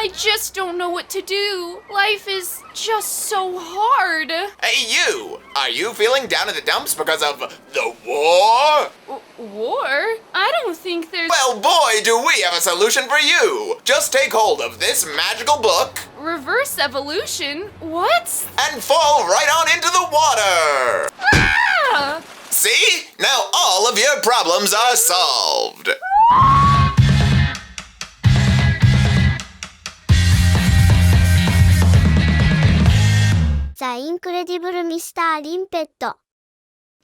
I just don't know what to do. Life is just so hard. Hey, you! Are you feeling down in the dumps because of the war? War? I don't think there's... Well, boy, do we have a solution for you! Just take hold of this magical book Reverse evolution? What? and fall right on into the water! Ah! See? Now all of your problems are solved! The Incredible Mr. Limpet.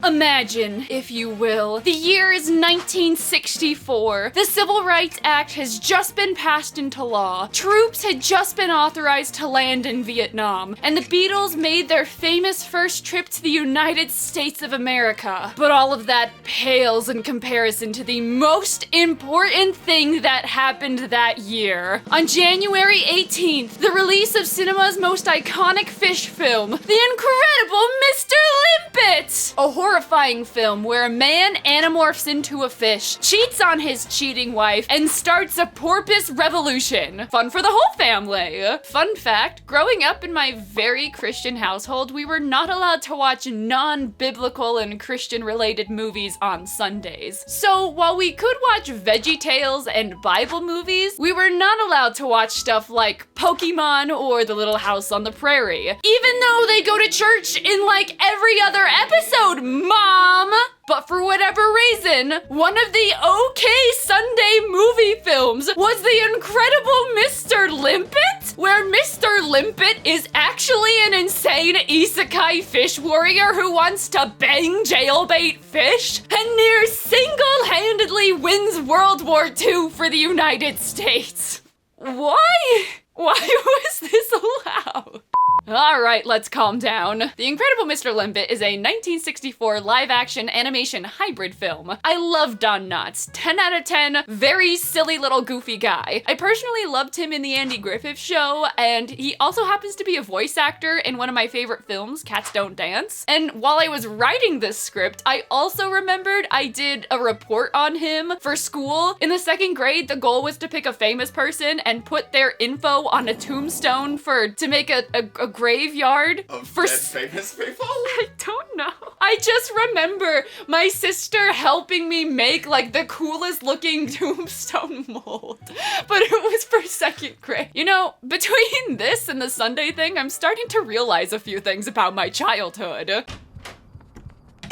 Imagine, if you will, the year is 1964. The Civil Rights Act has just been passed into law. Troops had just been authorized to land in Vietnam, and the Beatles made their famous first trip to the United States of America. But all of that pales in comparison to the most important thing that happened that year. On January 18th, the release of cinema's most iconic fish film, The Incredible Mr. Limpet! A horrifying film where a man anamorphs into a fish, cheats on his cheating wife, and starts a porpoise revolution. Fun for the whole family. Fun fact, growing up in my very Christian household, we were not allowed to watch non-biblical and Christian-related movies on Sundays. So while we could watch VeggieTales and Bible movies, we were not allowed to watch stuff like Pokemon or The Little House on the Prairie. Even though they go to church in like every other episode, Mom! But for whatever reason, one of the okay Sunday movie films was The Incredible Mr. Limpet, where Mr. Limpet is actually an insane isekai fish warrior who wants to bang jailbait fish and near single-handedly wins World War II for the United States. Why? Why was this allowed? Alright, let's calm down. The Incredible Mr. Limpet is a 1964 live-action animation hybrid film. I love Don Knotts. 10 out of 10, very silly little goofy guy. I personally loved him in the Andy Griffith Show, and he also happens to be a voice actor in one of my favorite films, Cats Don't Dance. And while I was writing this script, I also remembered I did a report on him for school. In the 2nd grade, the goal was to pick a famous person and put their info on a tombstone to make a graveyard for famous people? I don't know. I just remember my sister helping me make like the coolest looking tombstone mold, but it was for 2nd grade. You know, between this and the Sunday thing, I'm starting to realize a few things about my childhood.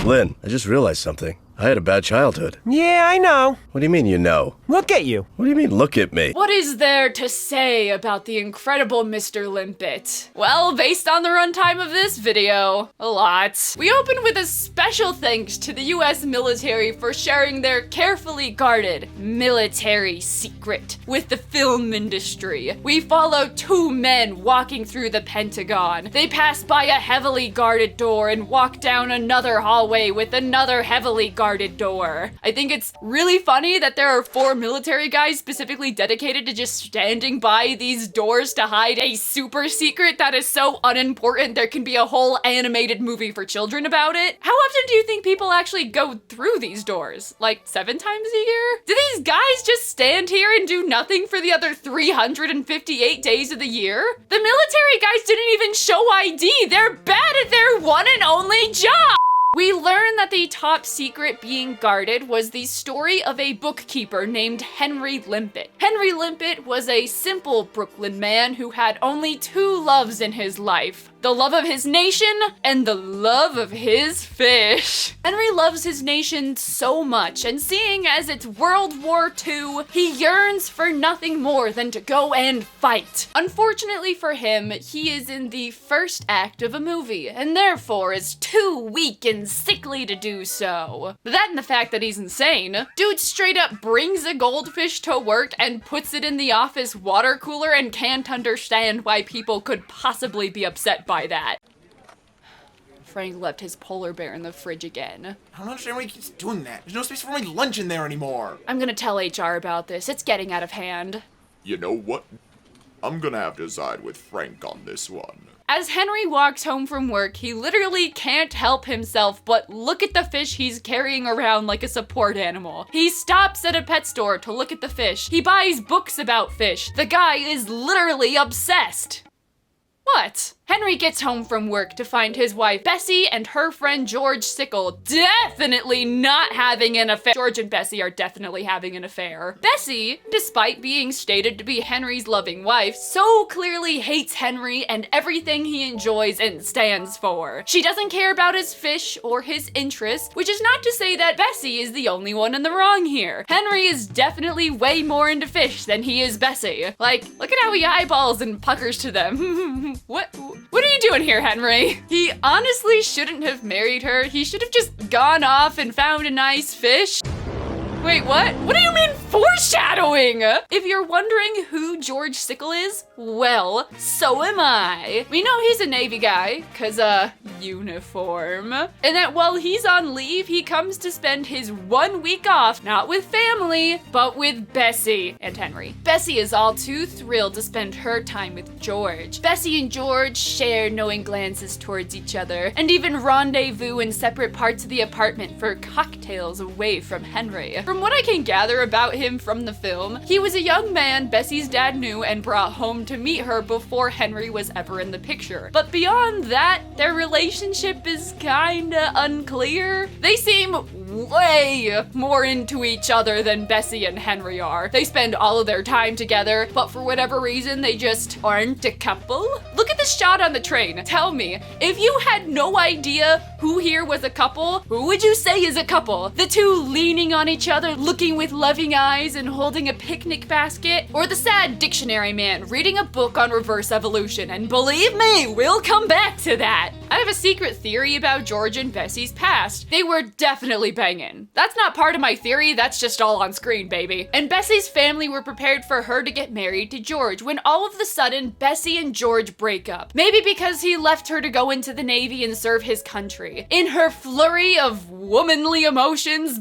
Lynn, I just realized something. I had a bad childhood. Yeah, I know. What do you mean you know? Look at you. What do you mean look at me? What is there to say about the Incredible Mr. Limpet? Well, based on the runtime of this video, a lot. We open with a special thanks to the US military for sharing their carefully guarded military secret with the film industry. We follow 2 men walking through the Pentagon. They pass by a heavily guarded door and walk down another hallway with another heavily guarded door. I think it's really funny that there are 4 military guys specifically dedicated to just standing by these doors to hide a super secret that is so unimportant there can be a whole animated movie for children about it. How often do you think people actually go through these doors? Like 7 times a year? Do these guys just stand here and do nothing for the other 358 days of the year? The military guys didn't even show ID. They're bad at their one and only job. We learn that the top secret being guarded was the story of a bookkeeper named Henry Limpet. Henry Limpet was a simple Brooklyn man who had only 2 loves in his life. The love of his nation and the love of his fish. Henry loves his nation so much, and seeing as it's World War II, he yearns for nothing more than to go and fight. Unfortunately for him, he is in the first act of a movie, and therefore is too weak and sickly to do so. That and the fact that he's insane. Dude straight up brings a goldfish to work and puts it in the office water cooler and can't understand why people could possibly be upset by that. Frank left his polar bear in the fridge again. I don't understand why he keeps doing that. There's no space for my lunch in there anymore. I'm gonna tell HR about this. It's getting out of hand. You know what? I'm gonna have to side with Frank on this one. As Henry walks home from work, he literally can't help himself but look at the fish he's carrying around like a support animal. He stops at a pet store to look at the fish. He buys books about fish. The guy is literally obsessed. What? Henry gets home from work to find his wife Bessie and her friend George Sickle definitely not having an affair. George and Bessie are definitely having an affair. Bessie, despite being stated to be Henry's loving wife, so clearly hates Henry and everything he enjoys and stands for. She doesn't care about his fish or his interests, which is not to say that Bessie is the only one in the wrong here. Henry is definitely way more into fish than he is Bessie. Like, look at how he eyeballs and puckers to them. What are you doing here, Henry? He honestly shouldn't have married her. He should have just gone off and found a nice fish. Wait, what? What do you mean foreshadowing? If you're wondering who George Sickle is, well, so am I. We know he's a Navy guy, 'cause uniform. And that while he's on leave, he comes to spend his 1 week off, not with family, but with Bessie and Henry. Bessie is all too thrilled to spend her time with George. Bessie and George share knowing glances towards each other, and even rendezvous in separate parts of the apartment for cocktails away from Henry. From what I can gather about him from the film, he was a young man Bessie's dad knew and brought home to meet her before Henry was ever in the picture. But beyond that, their relationship is kinda unclear. They seem way more into each other than Bessie and Henry are. They spend all of their time together, but for whatever reason, they just aren't a couple. Look at this shot on the train. Tell me, if you had no idea who here was a couple, who would you say is a couple? The two leaning on each other, looking with loving eyes and holding a picnic basket? Or the sad dictionary man reading a book on reverse evolution? And believe me, we'll come back to that. I have a secret theory about George and Bessie's past. They were definitely banging. That's not part of my theory, that's just all on screen, baby. And Bessie's family were prepared for her to get married to George when all of a sudden Bessie and George break up. Maybe because he left her to go into the Navy and serve his country. In her flurry of womanly emotions,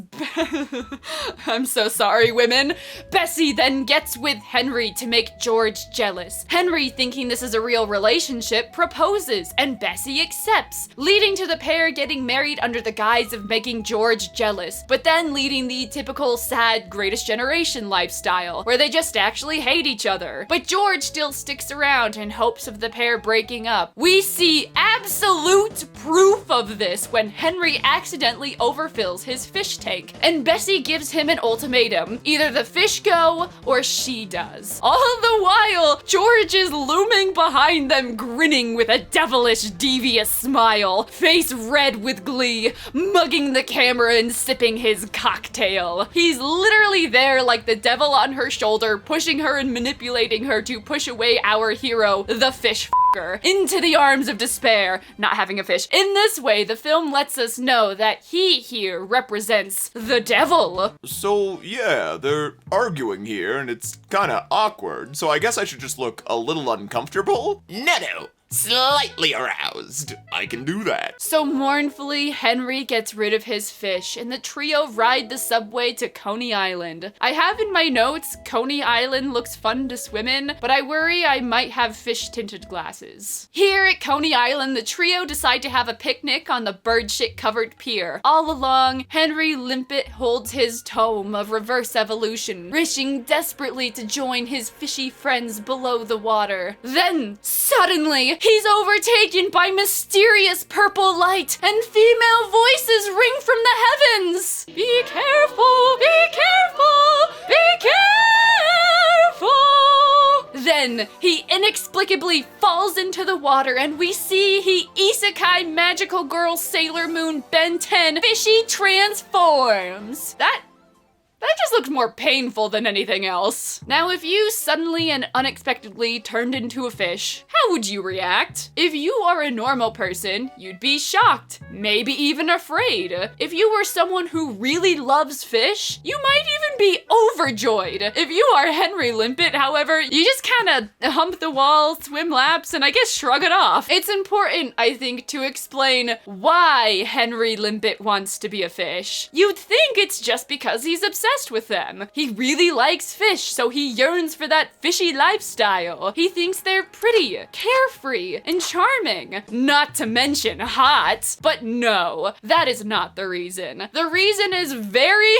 I'm so sorry, women, Bessie then gets with Henry to make George jealous. Henry, thinking this is a real relationship, proposes, and Bessie accepts, leading to the pair getting married under the guise of making George jealous, but then leading the typical sad Greatest Generation lifestyle, where they just actually hate each other. But George still sticks around in hopes of the pair breaking up. We see absolute proof of this when Henry accidentally overfills his fish tank, and Bessie gives him an ultimatum. Either the fish go, or she does. All the while, George is looming behind them, grinning with a devilish, devious smile, face red with glee, mugging the camera and sipping his cocktail. He's literally there like the devil on her shoulder, pushing her and manipulating her to push away our hero, the fish f***er, into the arms of despair, not having a fish. In this way, the film lets us know that he here represents the devil. So yeah, they're arguing here and it's kinda awkward, so I guess I should just look a little uncomfortable? No. Slightly aroused. I can do that. So mournfully, Henry gets rid of his fish, and the trio ride the subway to Coney Island. I have in my notes, Coney Island looks fun to swim in, but I worry I might have fish-tinted glasses. Here at Coney Island, the trio decide to have a picnic on the bird-shit-covered pier. All along, Henry Limpet holds his tome of reverse evolution, wishing desperately to join his fishy friends below the water. Then, suddenly, he's overtaken by mysterious purple light, and female voices ring from the heavens. Be careful, be careful, be careful. Then he inexplicably falls into the water, and we see he isekai magical girl Sailor Moon Ben 10 fishy transforms. That just looked more painful than anything else. Now, if you suddenly and unexpectedly turned into a fish, how would you react? If you are a normal person, you'd be shocked, maybe even afraid. If you were someone who really loves fish, you might even be overjoyed. If you are Henry Limpet, however, you just kinda hump the wall, swim laps, and I guess shrug it off. It's important, I think, to explain why Henry Limpet wants to be a fish. You'd think it's just because he's obsessed obsessed with them. He really likes fish, so he yearns for that fishy lifestyle. He thinks they're pretty, carefree, and charming. Not to mention hot. But no, that is not the reason. The reason is very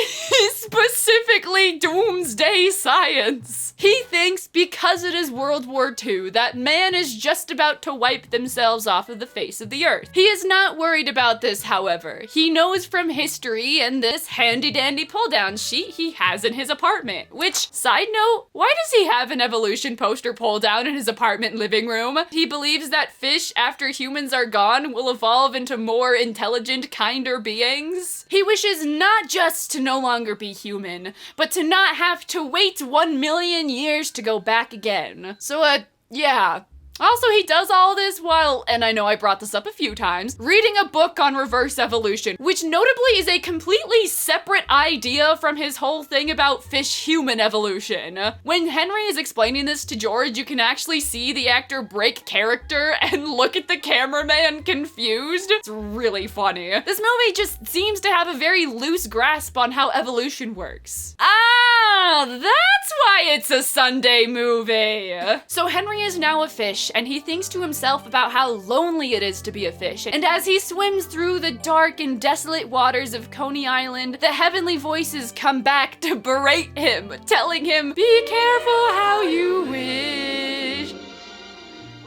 specifically doomsday science. He thinks because it is World War II that man is just about to wipe themselves off of the face of the earth. He is not worried about this, however. He knows from history and this handy-dandy pull-down sheet he has in his apartment. Which, side note, why does he have an evolution poster pull-down in his apartment living room? He believes that fish, after humans are gone, will evolve into more intelligent, kinder beings. He wishes not just to no longer be human, but to not have to wait 1 million years to go back again. So, yeah. Also, he does all this while, and I know I brought this up a few times, reading a book on reverse evolution, which notably is a completely separate idea from his whole thing about fish-human evolution. When Henry is explaining this to George, you can actually see the actor break character and look at the cameraman confused. It's really funny. This movie just seems to have a very loose grasp on how evolution works. Ah, that's why it's a Sunday movie. So Henry is now a fish, and he thinks to himself about how lonely it is to be a fish. And as he swims through the dark and desolate waters of Coney Island, the heavenly voices come back to berate him, telling him, "Be careful how you wish,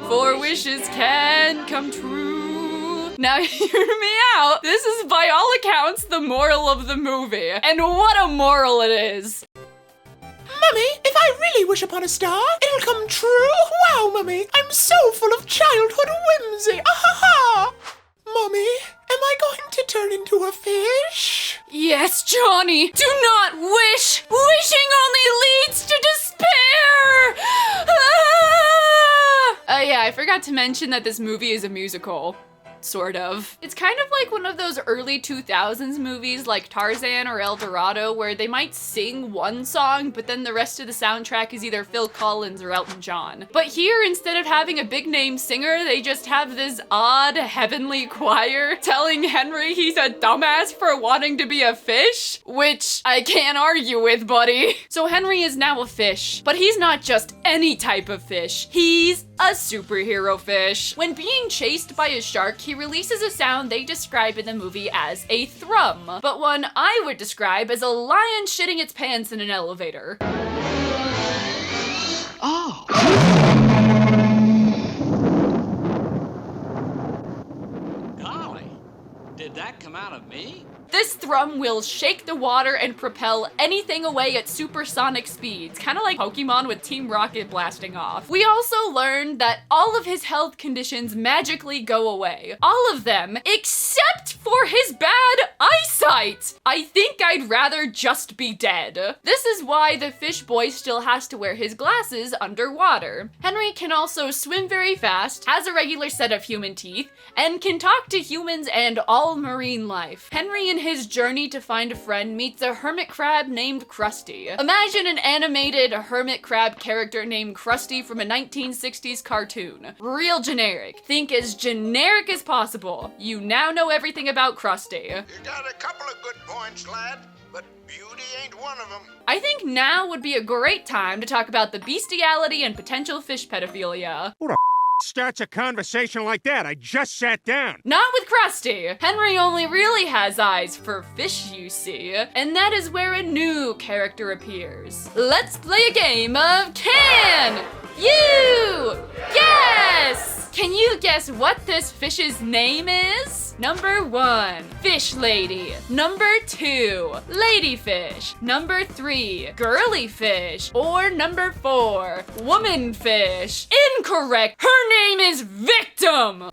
for wishes can come true." Now hear me out. This is by all accounts the moral of the movie. And what a moral it is. Mummy, if I really wish upon a star, it'll come true. Wow, Mummy, I'm so full of childhood whimsy. Ah ha ha! Mummy, am I going to turn into a fish? Yes, Johnny, do not wish. Wishing only leads to despair. Yeah, I forgot to mention that this movie is a musical. Sort of. It's kind of like one of those early 2000s movies like Tarzan or El Dorado where they might sing one song, but then the rest of the soundtrack is either Phil Collins or Elton John. But here, instead of having a big name singer, they just have this odd heavenly choir telling Henry he's a dumbass for wanting to be a fish, which I can't argue with, buddy. So Henry is now a fish, but he's not just any type of fish. He's a superhero fish. When being chased by a shark, he releases a sound they describe in the movie as a thrum, but one I would describe as a lion shitting its pants in an elevator. Oh. Golly, did that come out of me? This thrum will shake the water and propel anything away at supersonic speeds, kind of like Pokemon with Team Rocket blasting off. We also learned that all of his health conditions magically go away. All of them, except for his bad eyesight. I think I'd rather just be dead. This is why the fish boy still has to wear his glasses underwater. Henry can also swim very fast, has a regular set of human teeth, and can talk to humans and all marine life. Henry and his journey to find a friend meets a hermit crab named Krusty. Imagine an animated hermit crab character named Krusty from a 1960s cartoon. Real generic. Think as generic as possible. You now know everything about Krusty. You got a couple of good points, lad, but beauty ain't one of them. I think now would be a great time to talk about the bestiality and potential fish pedophilia. Starts a conversation like that? I just sat down. Not with Krusty. Henry only really has eyes for fish, you see. And that is where a new character appears. Let's play a game of Can You Guess? Can you guess what this fish's name is? Number 1, Fish Lady. Number 2, Ladyfish. Number 3, Girly Fish. Or number 4, Woman Fish. Incorrect. Her name is Victim.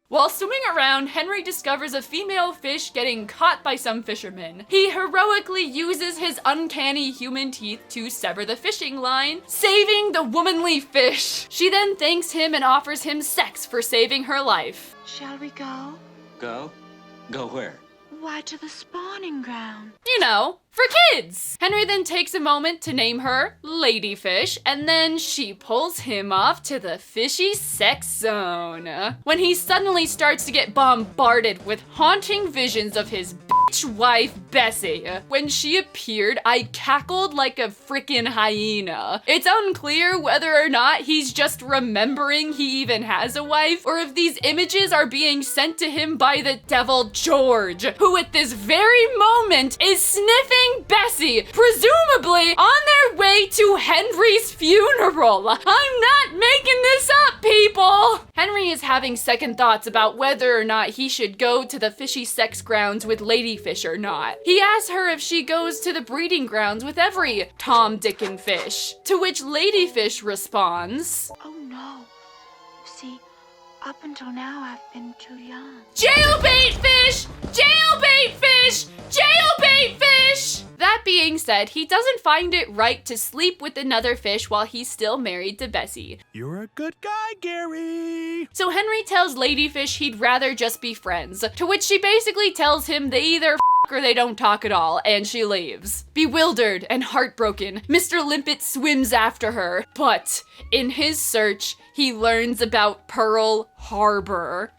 While swimming around ground, Henry discovers a female fish getting caught by some fishermen. He heroically uses his uncanny human teeth to sever the fishing line, saving the womanly fish. She then thanks him and offers him sex for saving her life. Shall we go? Go? Go where? Why, to the spawning ground. You know, for kids! Henry then takes a moment to name her Ladyfish, and then she pulls him off to the fishy sex zone. When he suddenly starts to get bombarded with haunting visions of his bitch wife, Bessie. When she appeared, I cackled like a frickin' hyena. It's unclear whether or not he's just remembering he even has a wife, or if these images are being sent to him by the devil George, who at this very moment is sniffing Bessie, presumably on their way to Henry's funeral. I'm not making this up, people! Henry is having second thoughts about whether or not he should go to the fishy sex grounds with Ladyfish or not. He asks her if she goes to the breeding grounds with every Tom, Dick, and Fish, to which Ladyfish responds, Oh no. See, up until now I've been too young. Jailbait fish! Jailbait fish! Jailbait fish! That being said, he doesn't find it right to sleep with another fish while he's still married to Bessie. You're a good guy, Gary. So Henry tells Ladyfish he'd rather just be friends, to which she basically tells him they either f*** or they don't talk at all, and she leaves. Bewildered and heartbroken, Mr. Limpet swims after her, but in his search, he learns about Pearl Harbor.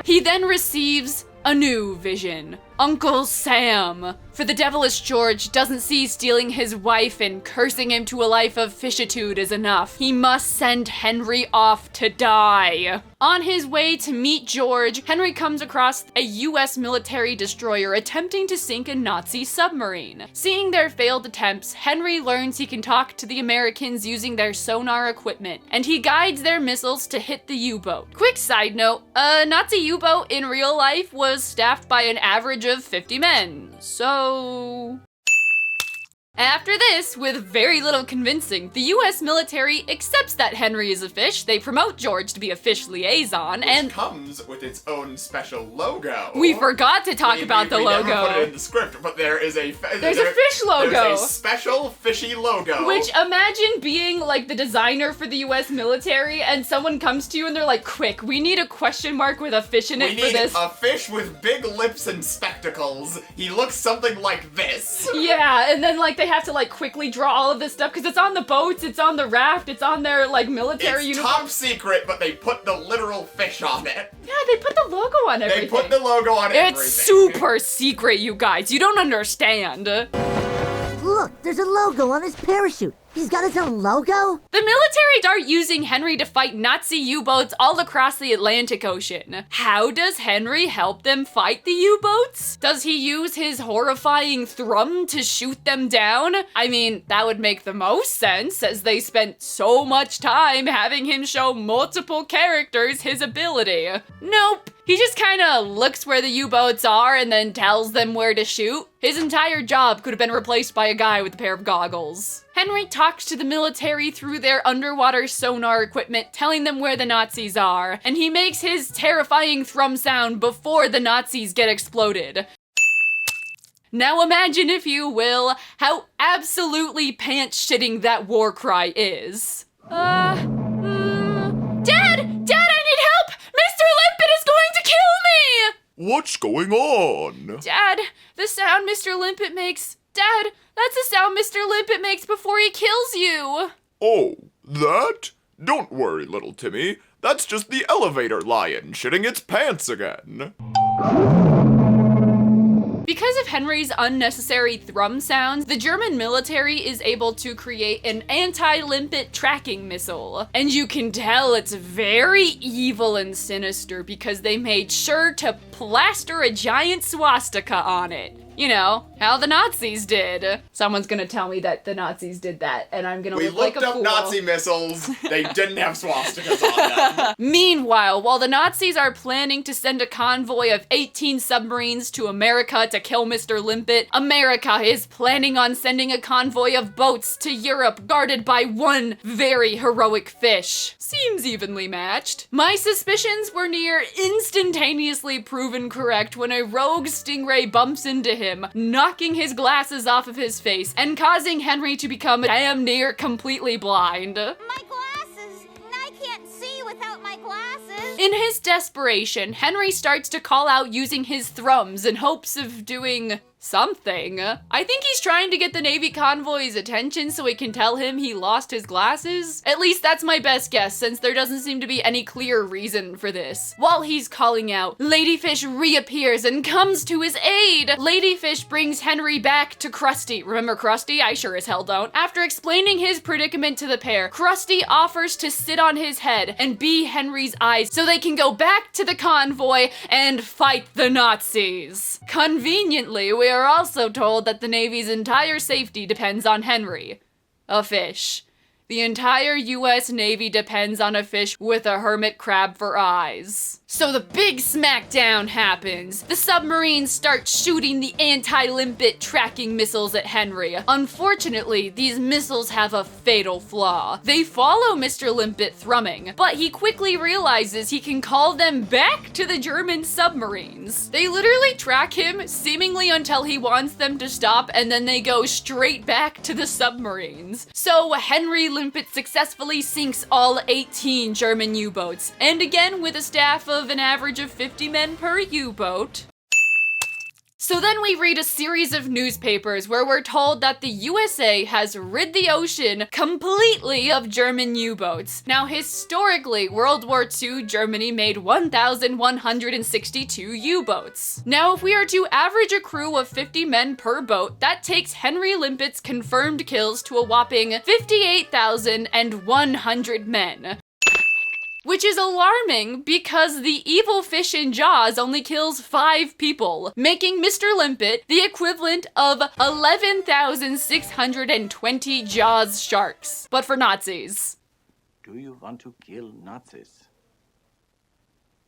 He then receives a new vision. Uncle Sam. For the devilish George doesn't see stealing his wife and cursing him to a life of fishitude is enough. He must send Henry off to die. On his way to meet George, Henry comes across a US military destroyer attempting to sink a Nazi submarine. Seeing their failed attempts, Henry learns he can talk to the Americans using their sonar equipment, and he guides their missiles to hit the U-boat. Quick side note, a Nazi U-boat in real life was staffed by an average of 50 men, so... After this, with very little convincing, the US military accepts that Henry is a fish, they promote George to be a fish liaison, and comes with its own special logo. we forgot to talk about the logo. We never put it in the script, but there is a There's a fish logo. There's a special fishy logo. Which, imagine being like the designer for the US military and someone comes to you and they're like, quick, we need a question mark with a fish in it for this. We need a fish with big lips and spectacles. He looks something like this. Yeah, and then like they have to like quickly draw all of this stuff because it's on the boats, it's on the raft, it's on their like military uniform. It's top secret, but they put the literal fish on it. Yeah, they put the logo on everything. They put the logo on everything. It's super secret, you guys. You don't understand. Look, there's a logo on his parachute. He's got his own logo? The military start using Henry to fight Nazi U-boats all across the Atlantic Ocean. How does Henry help them fight the U-boats? Does he use his horrifying thrum to shoot them down? I mean, that would make the most sense, as they spent so much time having him show multiple characters his ability. Nope. He just kinda looks where the U-boats are and then tells them where to shoot. His entire job could have been replaced by a guy with a pair of goggles. Henry talks to the military through their underwater sonar equipment, telling them where the Nazis are, and he makes his terrifying thrum sound before the Nazis get exploded. Now imagine, if you will, how absolutely pants-shitting that war cry is. Dad, I need help! Mr. Limpet is going to kill me! What's going on? Dad, the sound Mr. Limpet makes... Dad, that's the sound Mr. Limpet makes before he kills you! Oh, that? Don't worry, little Timmy. That's just the elevator lion shitting its pants again. Because of Henry's unnecessary thrum sounds, the German military is able to create an anti-limpet tracking missile. And you can tell it's very evil and sinister because they made sure to plaster a giant swastika on it. You know, how the Nazis did. Someone's gonna tell me that the Nazis did that, and I'm gonna We look like a looked fool. up Nazi missiles. They didn't have swastikas on them. Meanwhile, while the Nazis are planning to send a convoy of 18 submarines to America to kill Mr. Limpet, America is planning on sending a convoy of boats to Europe guarded by one very heroic fish. Seems evenly matched. My suspicions were near instantaneously proven correct when a rogue stingray bumps into him, knocking his glasses off of his face and causing Henry to become damn near completely blind. My glasses! I can't see without my glasses! In his desperation, Henry starts to call out using his thrums in hopes of doing something. I think he's trying to get the Navy convoy's attention so it can tell him he lost his glasses. At least that's my best guess, since there doesn't seem to be any clear reason for this. While he's calling out, Ladyfish reappears and comes to his aid. Ladyfish brings Henry back to Krusty. Remember Krusty? I sure as hell don't. After explaining his predicament to the pair, Krusty offers to sit on his head and be Henry's eyes so they can go back to the convoy and fight the Nazis. Conveniently, we are also told that the Navy's entire safety depends on Henry, a fish. The entire US Navy depends on a fish with a hermit crab for eyes. So the big smackdown happens. The submarines start shooting the anti-Limpet tracking missiles at Henry. Unfortunately, these missiles have a fatal flaw. They follow Mr. Limpet thrumming, but he quickly realizes he can call them back to the German submarines. They literally track him seemingly until he wants them to stop, and then they go straight back to the submarines. So Henry Limpet successfully sinks all 18 German U-boats, and again with a staff of an average of 50 men per U-boat. So then we read a series of newspapers where we're told that the USA has rid the ocean completely of German U-boats. Now historically, World War II, Germany made 1,162 U-boats. Now if we are to average a crew of 50 men per boat, that takes Henry Limpet's confirmed kills to a whopping 58,100 men. Which is alarming because the evil fish in Jaws only kills 5 people, making Mr. Limpet the equivalent of 11,620 Jaws sharks, but for Nazis. Do you want to kill Nazis?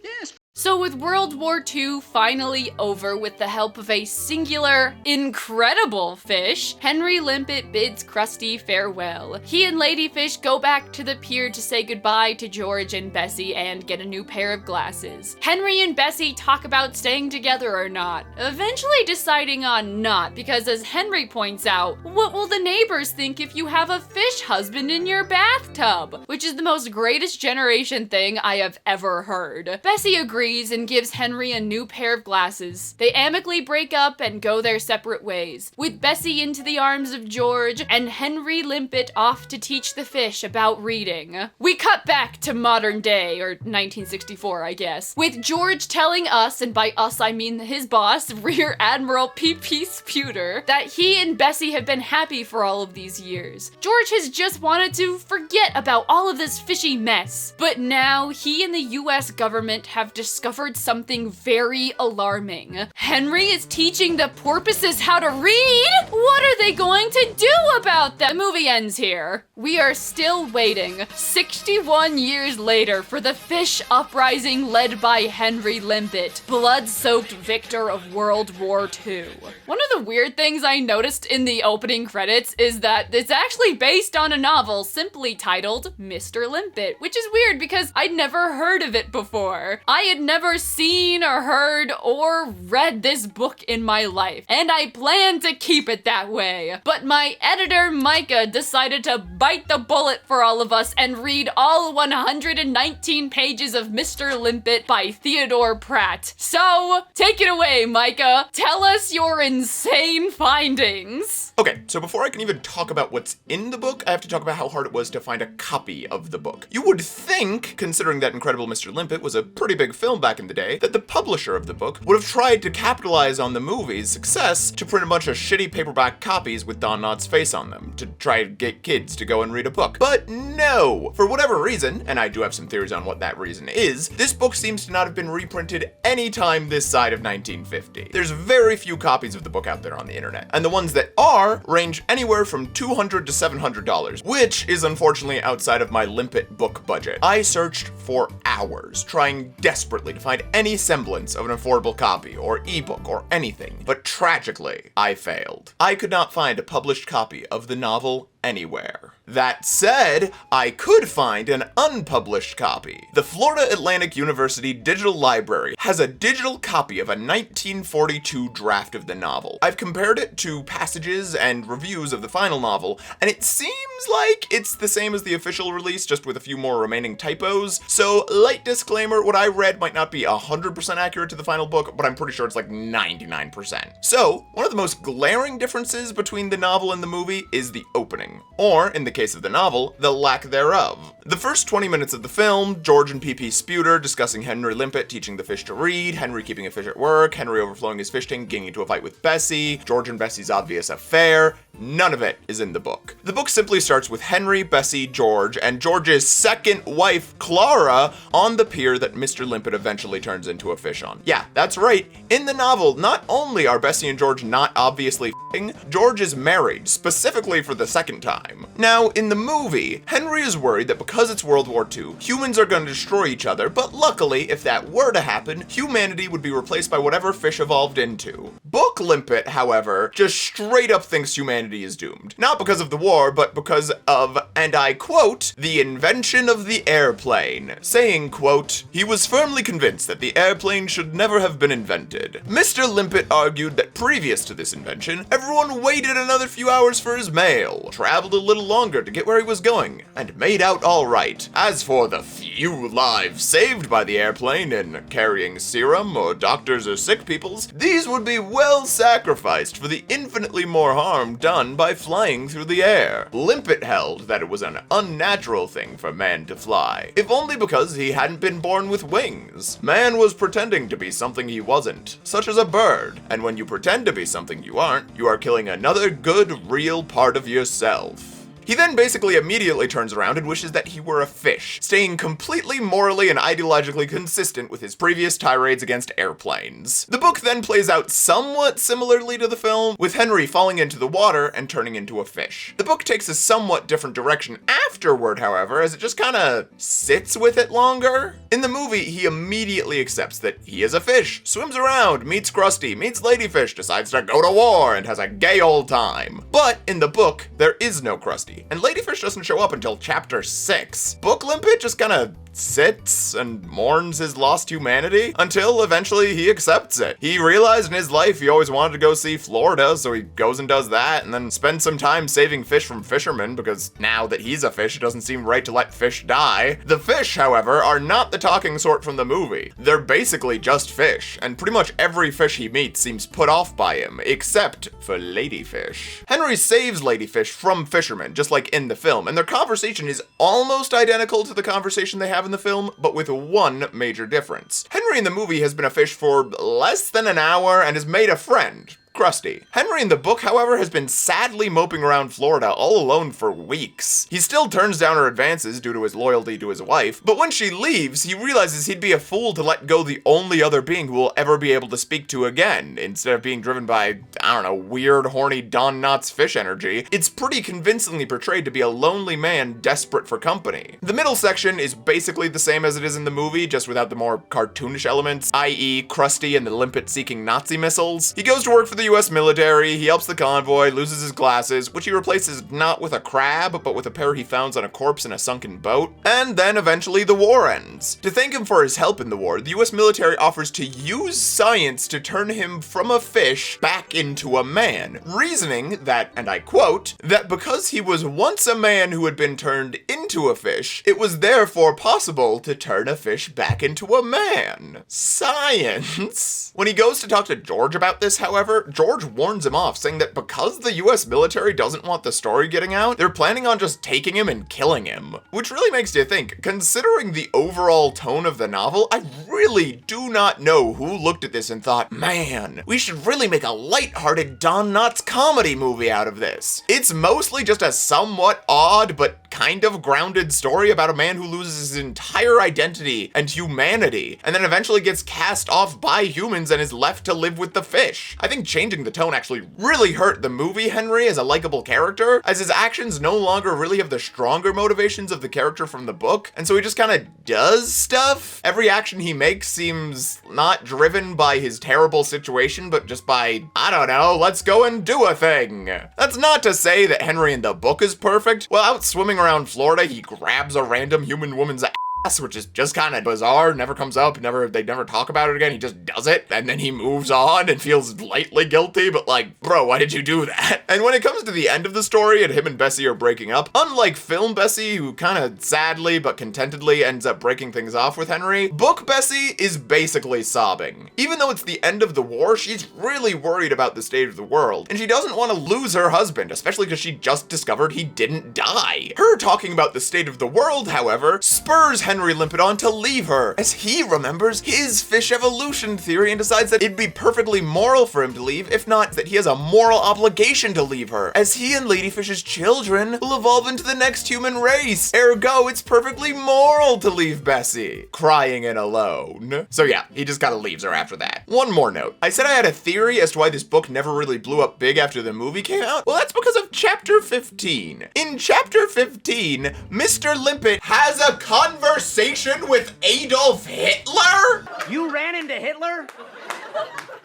Yes. So with World War II finally over with the help of a singular, incredible fish, Henry Limpet bids Krusty farewell. He and Ladyfish go back to the pier to say goodbye to George and Bessie and get a new pair of glasses. Henry and Bessie talk about staying together or not, eventually deciding on not, because as Henry points out, what will the neighbors think if you have a fish husband in your bathtub? Which is the most greatest generation thing I have ever heard. Bessie agrees and gives Henry a new pair of glasses. They amicably break up and go their separate ways, with Bessie into the arms of George and Henry Limpet off to teach the fish about reading. We cut back to modern day, or 1964 I guess, with George telling us, and by us I mean his boss, Rear Admiral P.P. Sputer, that he and Bessie have been happy for all of these years. George has just wanted to forget about all of this fishy mess, but now he and the US government have discovered something very alarming. Henry is teaching the porpoises how to read? What are they going to do about that? The movie ends here. We are still waiting, 61 years later, for the fish uprising led by Henry Limpet, blood-soaked victor of World War II. One of the weird things I noticed in the opening credits is that it's actually based on a novel simply titled Mr. Limpet, which is weird because I'd never heard of it before. I had never seen or heard or read this book in my life, and I plan to keep it that way. But my editor, Micah, decided to bite the bullet for all of us and read all 119 pages of Mr. Limpet by Theodore Pratt. So, take it away, Micah. Tell us your insane findings. Okay, so before I can even talk about what's in the book, I have to talk about how hard it was to find a copy of the book. You would think, considering that Incredible Mr. Limpet was a pretty big film film back in the day that the publisher of the book would have tried to capitalize on the movie's success to print a bunch of shitty paperback copies with Don Knotts' face on them to try to get kids to go and read a book. But no! For whatever reason, and I do have some theories on what that reason is, this book seems to not have been reprinted any time this side of 1950. There's very few copies of the book out there on the internet, and the ones that are range anywhere from $200 to $700, which is unfortunately outside of my Limpet book budget. I searched for hours, trying desperately to find any semblance of an affordable copy or ebook or anything, but tragically, I failed. I could not find a published copy of the novel anywhere. That said, I could find an unpublished copy. The Florida Atlantic University Digital Library has a digital copy of a 1942 draft of the novel. I've compared it to passages and reviews of the final novel, and it seems like it's the same as the official release, just with a few more remaining typos. So, light disclaimer, what I read might not be 100% accurate to the final book, but I'm pretty sure it's like 99%. So, one of the most glaring differences between the novel and the movie is the opening. Or, in the case of the novel, the lack thereof. The first 20 minutes of the film, George and P.P. Sputer discussing Henry Limpet teaching the fish to read, Henry keeping a fish at work, Henry overflowing his fish tank, getting into a fight with Bessie, George and Bessie's obvious affair. None of it is in the book. The book simply starts with Henry, Bessie, George, and George's second wife, Clara, on the pier that Mr. Limpet eventually turns into a fish on. Yeah, that's right. In the novel, not only are Bessie and George not obviously f***ing, George is married, specifically for the second time. Now, in the movie, Henry is worried that because it's World War II, humans are going to destroy each other, but luckily, if that were to happen, humanity would be replaced by whatever fish evolved into. Book Limpet, however, just straight up thinks humanity is doomed. Not because of the war, but because of, and I quote, the invention of the airplane, saying, quote, he was firmly convinced that the airplane should never have been invented. Mr. Limpet argued that previous to this invention, everyone waited another few hours for his mail, traveled a little longer to get where he was going, and made out all right. As for the few lives saved by the airplane in carrying serum or doctors or sick people's, these would be well sacrificed for the infinitely more harm done by flying through the air. Limpet held that it was an unnatural thing for man to fly, if only because he hadn't been born with wings. Man was pretending to be something he wasn't, such as a bird, and when you pretend to be something you aren't, you are killing another good, real part of yourself. He then basically immediately turns around and wishes that he were a fish, staying completely morally and ideologically consistent with his previous tirades against airplanes. The book then plays out somewhat similarly to the film, with Henry falling into the water and turning into a fish. The book takes a somewhat different direction afterward, however, as it just kinda sits with it longer. In the movie, he immediately accepts that he is a fish, swims around, meets Krusty, meets Ladyfish, decides to go to war, and has a gay old time. But in the book, there is no Krusty, and Ladyfish doesn't show up until chapter 6. Book Limpet just kinda sits and mourns his lost humanity until eventually he accepts it. He realized in his life he always wanted to go see Florida, so he goes and does that, and then spends some time saving fish from fishermen, because now that he's a fish, it doesn't seem right to let fish die. The fish, however, are not the talking sort from the movie. They're basically just fish, and pretty much every fish he meets seems put off by him, except for Ladyfish. Henry saves Ladyfish from fishermen, just like in the film, and their conversation is almost identical to the conversation they have in the film, but with one major difference. Henry in the movie has been a fish for less than an hour and has made a friend, Krusty. Henry in the book, however, has been sadly moping around Florida all alone for weeks. He still turns down her advances due to his loyalty to his wife, but when she leaves, he realizes he'd be a fool to let go the only other being who will ever be able to speak to again, instead of being driven by, I don't know, weird, horny Don Knotts fish energy. It's pretty convincingly portrayed to be a lonely man desperate for company. The middle section is basically the same as it is in the movie, just without the more cartoonish elements, i.e. Krusty and the Limpet seeking Nazi missiles. He goes to work for the US military, he helps the convoy, loses his glasses, which he replaces not with a crab, but with a pair he founds on a corpse in a sunken boat, and then eventually the war ends. To thank him for his help in the war, the US military offers to use science to turn him from a fish back into a man, reasoning that, and I quote, that because he was once a man who had been turned into a fish, it was therefore possible to turn a fish back into a man. Science! When he goes to talk to George about this, however, George warns him off, saying that because the US military doesn't want the story getting out, they're planning on just taking him and killing him. Which really makes you think, considering the overall tone of the novel, I really do not know who looked at this and thought, man, we should really make a lighthearted Don Knotts comedy movie out of this. It's mostly just a somewhat odd but kind of grounded story about a man who loses his entire identity and humanity, and then eventually gets cast off by humans and is left to live with the fish. I think changing the tone actually really hurt the movie Henry as a likable character, as his actions no longer really have the stronger motivations of the character from the book, and so he just kind of does stuff. Every action he makes seems not driven by his terrible situation, but just by, I don't know, let's go and do a thing. That's not to say that Henry in the book is perfect. While out swimming around Florida, he grabs a random human woman's ass, which is just kind of bizarre, never comes up, they never talk about it again, he just does it, and then he moves on and feels lightly guilty, but like, bro, why did you do that? And when it comes to the end of the story and him and Bessie are breaking up, unlike film Bessie, who kind of sadly but contentedly ends up breaking things off with Henry, book Bessie is basically sobbing. Even though it's the end of the war, she's really worried about the state of the world, and she doesn't want to lose her husband, especially because she just discovered he didn't die. Her talking about the state of the world, however, spurs Henry Limpet on to leave her, as he remembers his fish evolution theory and decides that it'd be perfectly moral for him to leave, if not that he has a moral obligation to leave her, as he and Ladyfish's children will evolve into the next human race. Ergo, it's perfectly moral to leave Bessie crying and alone. So yeah, he just kind of leaves her after that. One more note. I said I had a theory as to why this book never really blew up big after the movie came out. Well, that's because of chapter 15. In chapter 15, Mr. Limpet has a conversation with Adolf Hitler? You ran into Hitler?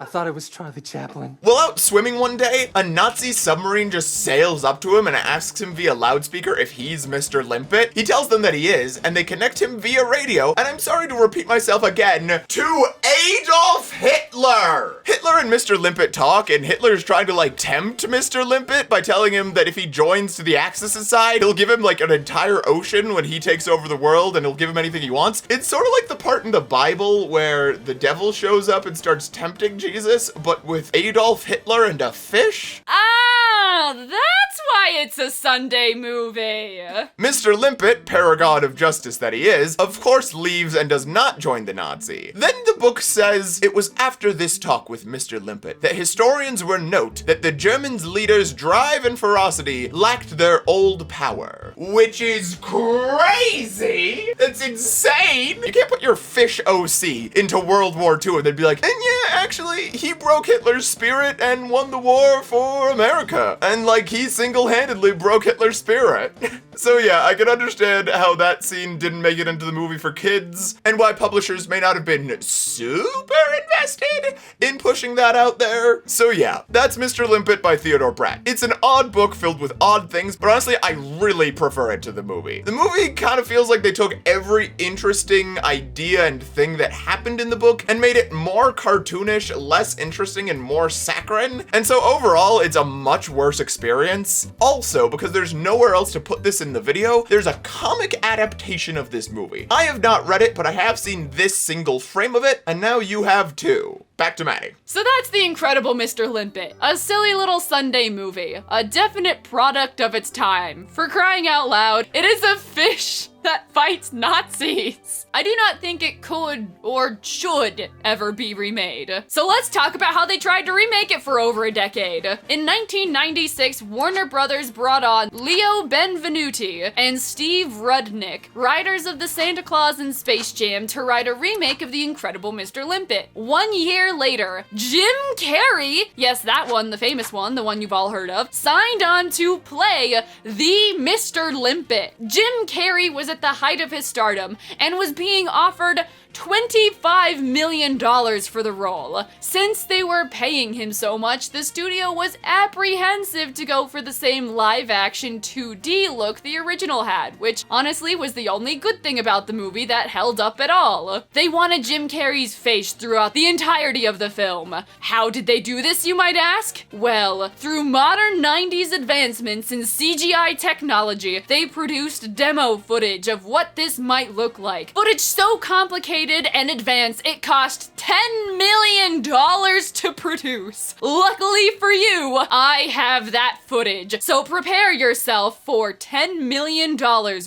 I thought it was Charlie Chaplin. While out swimming one day, a Nazi submarine just sails up to him and asks him via loudspeaker if he's Mr. Limpet. He tells them that he is, and they connect him via radio, and I'm sorry to repeat myself again, to Adolf Hitler! Hitler and Mr. Limpet talk, and Hitler's trying to like tempt Mr. Limpet by telling him that if he joins to the Axis side, he'll give him like an entire ocean when he takes over the world, and he'll give him anything he wants. It's sort of like the part in the Bible where the devil shows up and starts tempting Jesus, but with Adolf Hitler and a fish? Ah, that's why it's a Sunday movie. Mr. Limpet, paragon of justice that he is, of course leaves and does not join the Nazi. Then the book says it was after this talk with Mr. Limpet that historians will note that the Germans' leaders' drive and ferocity lacked their old power. Which is crazy! That's insane! You can't put your fish OC into World War II and then be like, and yeah, actually, he broke Hitler's spirit and won the war for America. And like, he single-handedly broke Hitler's spirit. So yeah, I can understand how that scene didn't make it into the movie for kids, and why publishers may not have been super invested in pushing that out there. So yeah, that's Mr. Limpet by Theodore Pratt. It's an odd book filled with odd things, but honestly, I really prefer it to the movie. The movie kind of feels like they took every interesting idea and thing that happened in the book and made it more cartoonish, less interesting, and more saccharine. And so overall, it's a much worse experience. Also, because there's nowhere else to put this in the video, there's a comic adaptation of this movie. I have not read it, but I have seen this single frame of it, and now you have too. Back to Maddie. So that's The Incredible Mr. Limpet, a silly little Sunday movie, a definite product of its time. For crying out loud, it is a fish that fights Nazis. I do not think it could or should ever be remade. So let's talk about how they tried to remake it for over a decade. In 1996, Warner Brothers brought on Leo Benvenuti and Steve Rudnick, writers of the Santa Claus and Space Jam, to write a remake of The Incredible Mr. Limpet. 1 year later, Jim Carrey, yes, that one, the famous one, the one you've all heard of, signed on to play the Mr. Limpet. Jim Carrey was at the height of his stardom and was being offered $25 million for the role. Since they were paying him so much, the studio was apprehensive to go for the same live-action 2D look the original had, which honestly was the only good thing about the movie that held up at all. They wanted Jim Carrey's face throughout the entirety of the film. How did they do this, you might ask? Well, through modern 90s advancements in CGI technology, they produced demo footage of what this might look like. Footage so complicated anticipated and advanced. It cost $10 million to produce. Luckily for you, I have that footage. So prepare yourself for $10 million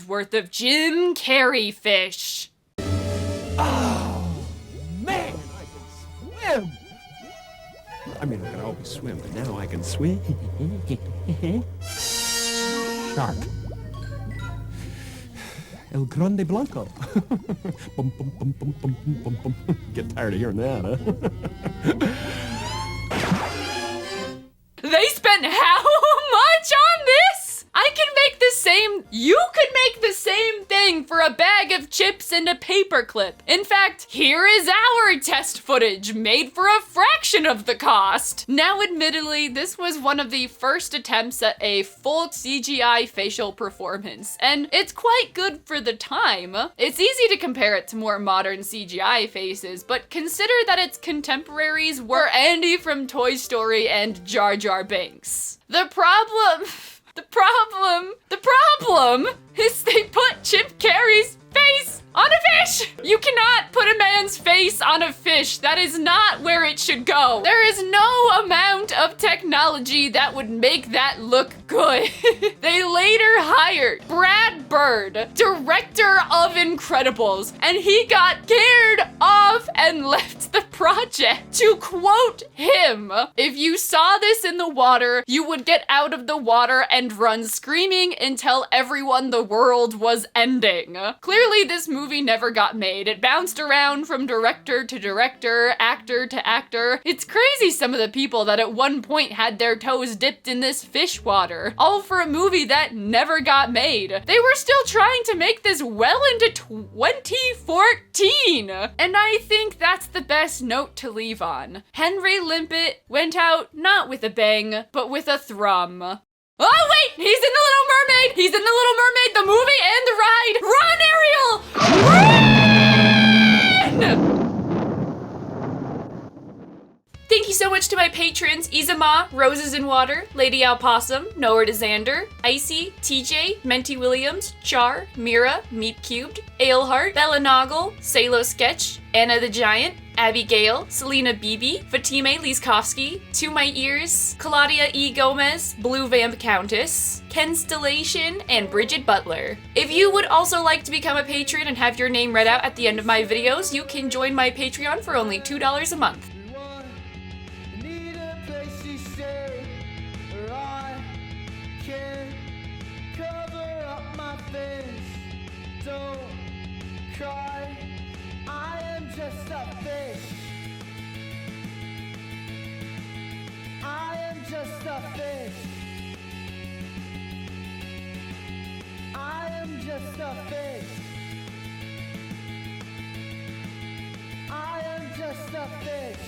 worth of Jim Carrey fish. Oh, man, I can swim. I mean, I can always swim, but now I can swim. Shark. El Grande Blanco. Bum, bum, bum, bum, bum, bum, bum. Get tired of hearing that, huh? They spent how much on this? I can make the same, you could make the same thing for a bag of chips and a paperclip. In fact, here is our test footage made for a fraction of the cost. Now, admittedly, this was one of the first attempts at a full CGI facial performance, and it's quite good for the time. It's easy to compare it to more modern CGI faces, but consider that its contemporaries were Andy from Toy Story and Jar Jar Binks. The problem is they put Chip Carey's face on a fish! You cannot put a man's face on a fish. That is not where it should go. There is no amount of technology that would make that look good. They later hired Brad Bird, director of Incredibles, and he got scared off and left the project. To quote him, "If you saw this in the water, you would get out of the water and run screaming and tell everyone the world was ending." Clearly, this movie never got made. It bounced around from director to director, actor to actor. It's crazy some of the people that at one point had their toes dipped in this fish water, all for a movie that never got made. They were still trying to make this well into 2014. And I think that's the best note to leave on. Henry Limpet went out not with a bang, but with a thrum. Oh wait, he's in The Little Mermaid! He's in The Little Mermaid, the movie and the ride! Run, Ariel! Run! Thank you so much to my patrons, Izama, Roses in Water, Lady Alpossum, Nowhere to Xander, Icy, TJ, Menti Williams, Char, Mira, Meat Cubed, Aleheart, Bella Noggle, Salo Sketch, Anna the Giant, Abby Gale, Selena Beebe, Fatime Liskowski, To My Ears, Claudia E. Gomez, Blue Vamp Countess, Constellation, and Bridget Butler. If you would also like to become a patron and have your name read out at the end of my videos, you can join my Patreon for only $2 a month. Just a fish. I am just a fish. I am just a fish. I am just a fish.